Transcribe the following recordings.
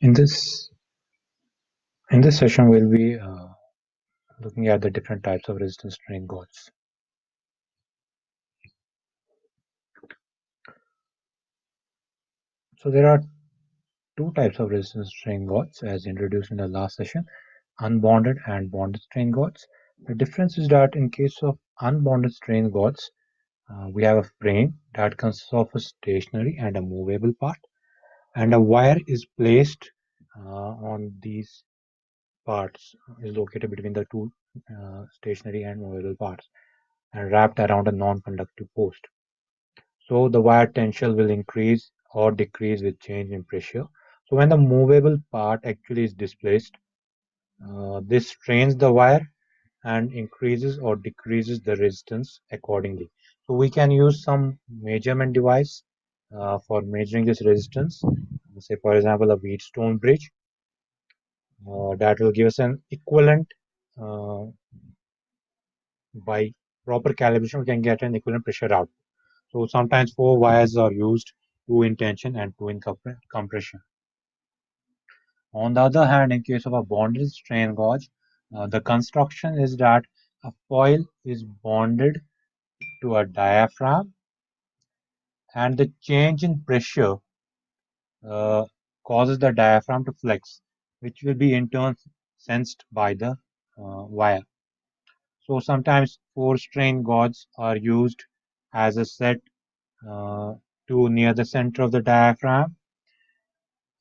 In this session, we'll be looking at the different types of resistance strain gauges. So there are two types of resistance strain gauges as introduced in the last session: unbonded and bonded strain gauges. The difference is that in case of unbonded strain gauges, we have a frame that consists of a stationary and a movable part, and a wire is placed on these parts is located between the two stationary and movable parts and wrapped around a non-conductive post. So the wire tension will increase or decrease with change in pressure. So when the movable part actually is displaced, this strains the wire and increases or decreases the resistance accordingly. So we can use some measurement device for measuring this resistance. Say for example a Wheatstone bridge that will give us an equivalent uh, by proper calibration. We can get an equivalent pressure out. So sometimes four wires are used, two in tension and two in compression. On the other hand, in case of a bonded strain gauge, the construction is that a foil is bonded to a diaphragm, and the change in pressure uh, causes the diaphragm to flex, which will be in turn sensed by the wire. So sometimes four strain gauges are used as a set uh, to near the center of the diaphragm,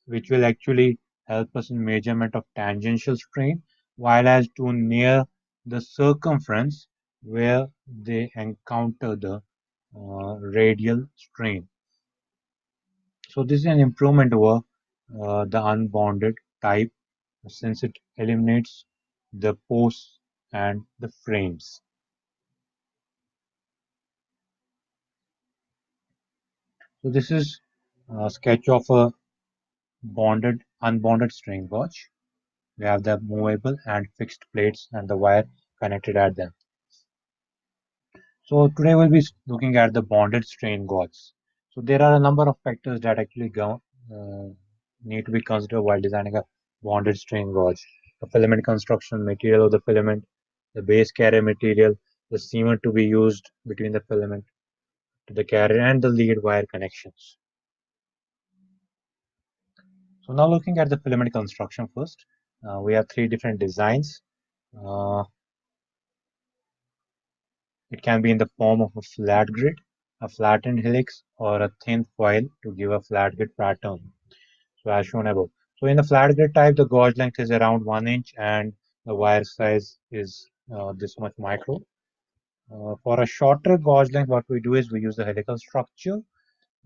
which will actually help us in measurement of tangential strain, while as to near the circumference where they encounter the radial strain. So this is an improvement over the unbonded type since it eliminates the posts and the frames. So this is a sketch of a unbonded strain gauge. We have the movable and fixed plates and the wire connected at them. So today we'll be looking at the bonded strain gauges. So there are a number of factors that actually need to be considered while designing a bonded strain gauge. The filament construction, material of the filament, the base carrier material, the seamer to be used between the filament to the carrier, and the lead wire connections. So now looking at the filament construction first, we have three different designs. Uh, It can be in the form of a flat grid, a flattened helix, or a thin foil to give a flat grid pattern. So as shown above. So in the flat grid type, the gauge length is around 1 inch and the wire size is this much micro. For a shorter gauge length, what we do is we use the helical structure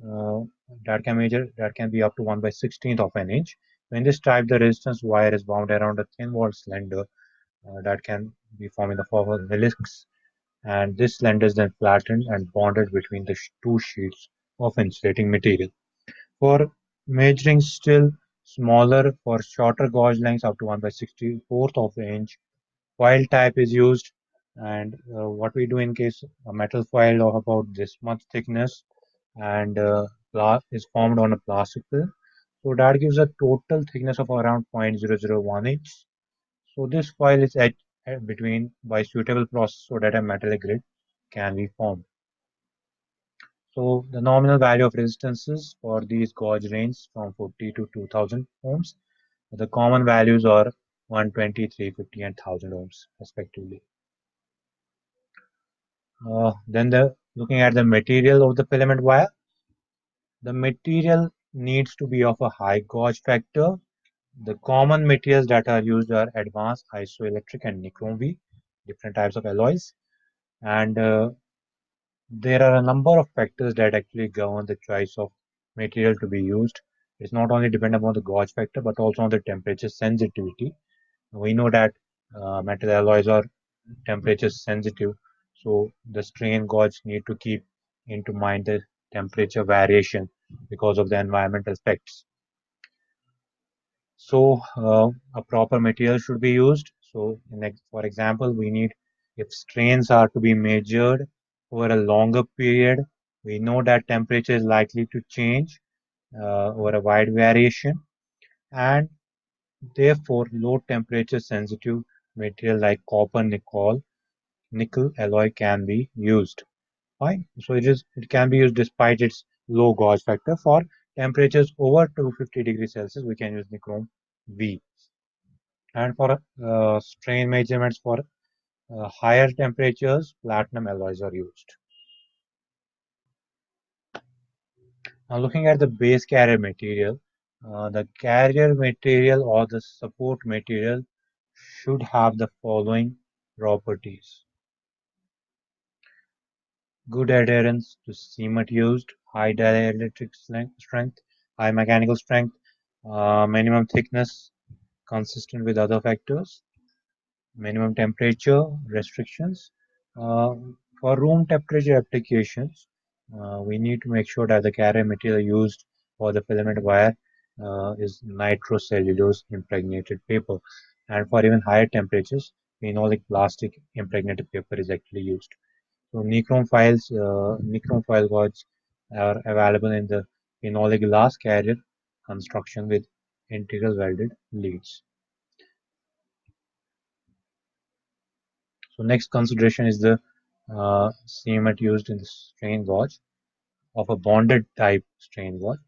uh, that can be up to 1/16 of an inch. So in this type, the resistance wire is wound around a thin walled cylinder that can be formed in the form of helix, and this cylinder is then flattened and bonded between the two sheets of insulating material. For measuring still smaller for shorter gauge lengths up to 1/64 of an inch, foil type is used, and what we do in case a metal foil of about this much thickness and is formed on a plastic film. So that gives a total thickness of around 0.001 inch. So this foil is etched between by suitable process so that a metallic grid can be formed. So the nominal value of resistances for these gauge range from 40 to 2000 ohms. The common values are 120, 350, and 1000 ohms respectively. Then looking at the material of the filament wire, the material needs to be of a high gauge factor. The common materials that are used are advanced isoelectric and nichrome V, different types of alloys, and there are a number of factors that actually govern the choice of material to be used. It's not only dependent upon the gauge factor but also on the temperature sensitivity. We know that metal alloys are temperature sensitive, so the strain gauge need to keep into mind the temperature variation because of the environmental effects. So a proper material should be used. So for example, we need, if strains are to be measured over a longer period, we know that temperature is likely to change over a wide variation. and therefore low temperature sensitive material like copper nickel alloy can be used. Fine. So it can be used despite its low gauge factor. For temperatures over 250 degrees Celsius, we can use nichrome V. And for strain measurements for higher temperatures, platinum alloys are used. Now looking at the base carrier material, the carrier material or the support material should have the following properties: good adherence to cement used, high dielectric strength, high mechanical strength, minimum thickness consistent with other factors, minimum temperature restrictions. Uh, for room temperature applications, we need to make sure that the carrier material used for the filament wire is nitrocellulose impregnated paper. And for even higher temperatures, phenolic plastic impregnated paper is actually used. So nichrome file gauges are available in the phenolic glass carrier construction with integral welded leads. So next consideration is the cement used in the strain gauge of a bonded type strain gauge.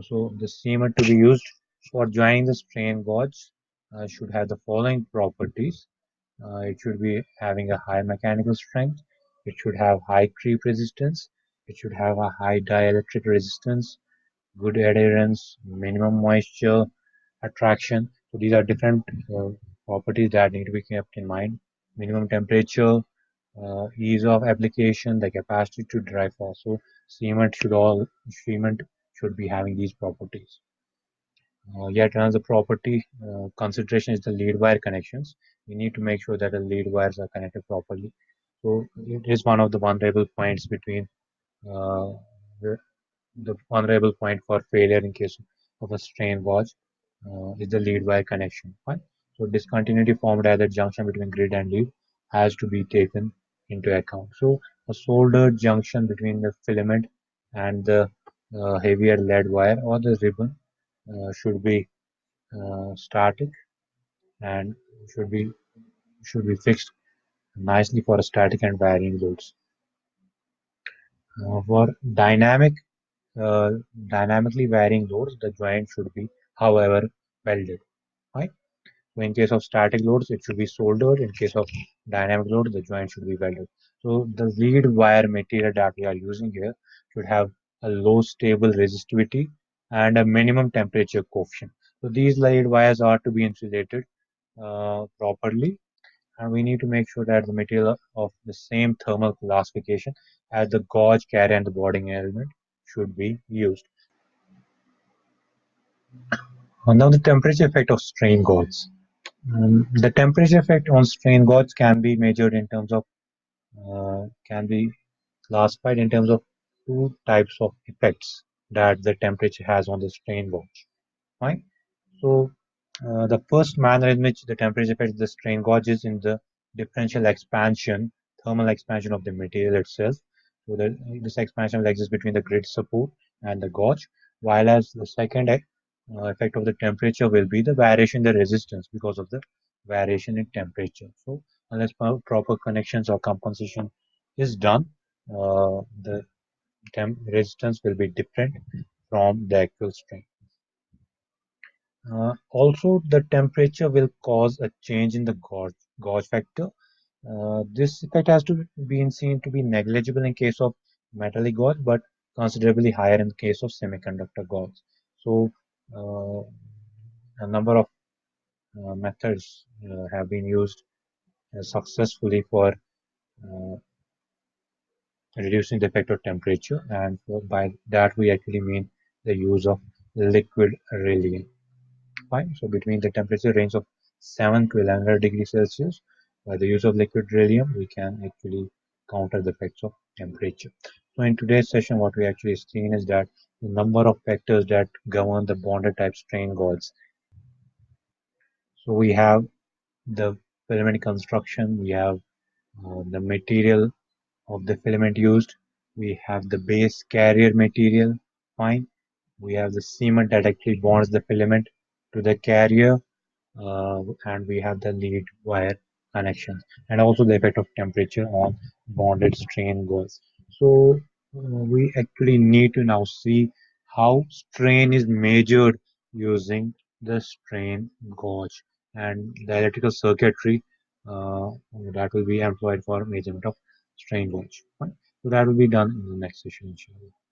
So the cement to be used for joining the strain gauge should have the following properties. It should be having a high mechanical strength. It should have high creep resistance. It should have a high dielectric resistance, good adherence, minimum moisture attraction. So these are different properties that need to be kept in mind. Minimum temperature, ease of application, the capacity to dry fast. So cement should be having these properties. Yet another property consideration is the lead wire connections. We need to make sure that the lead wires are connected properly. So it is one of the vulnerable points between uh, the, the vulnerable point for failure in case of a strain gauge is the lead wire connection. Fine. So discontinuity formed at the junction between grid and lead has to be taken into account. So a soldered junction between the filament and the heavier lead wire or the ribbon should be static and should be should be fixed nicely for static and varying loads. For uh, dynamically varying loads, the joint should be, however, welded. Right? So in case of static loads, it should be soldered. In case of dynamic load, the joint should be welded. So the lead wire material that we are using here should have a low stable resistivity and a minimum temperature coefficient. So these lead wires are to be insulated properly, and we need to make sure that the material of the same thermal classification as the gauge, carrier, and the boarding element should be used. Now the temperature effect of strain gauges. The temperature effect on strain gauges can be measured in terms of can be classified in terms of two types of effects that the temperature has on the strain gauge. Right? So the first manner in which the temperature affects the strain gauge is in the differential expansion, thermal expansion of the material itself. So this expansion will exist between the grid support and the gauge, while as the second effect of the temperature will be the variation in the resistance because of the variation in temperature. So unless proper connections or compensation is done, the resistance will be different from the actual strain. Also, the temperature will cause a change in the gauge factor. This effect has to be seen to be negligible in case of metallic gauge, but considerably higher in case of semiconductor gauge. So, uh, a number of methods have been used successfully for uh, reducing the effect of temperature, and by that we actually mean the use of liquid relay. Fine. So between the temperature range of 7 to 1100 degrees Celsius, by the use of liquid helium, we can actually counter the effects of temperature. So in today's session, what we actually seen is that the number of factors that govern the bonded type strain gauges. So we have the filament construction, we have the material of the filament used, we have the base carrier material, fine. We have the cement that actually bonds the filament to the carrier, and we have the lead wire connections, and also the effect of temperature on bonded strain gauge. So we actually need to now see how strain is measured using the strain gauge and the electrical circuitry uh, that will be employed for measurement of strain gauge. Right? So that will be done in the next session, inshallah.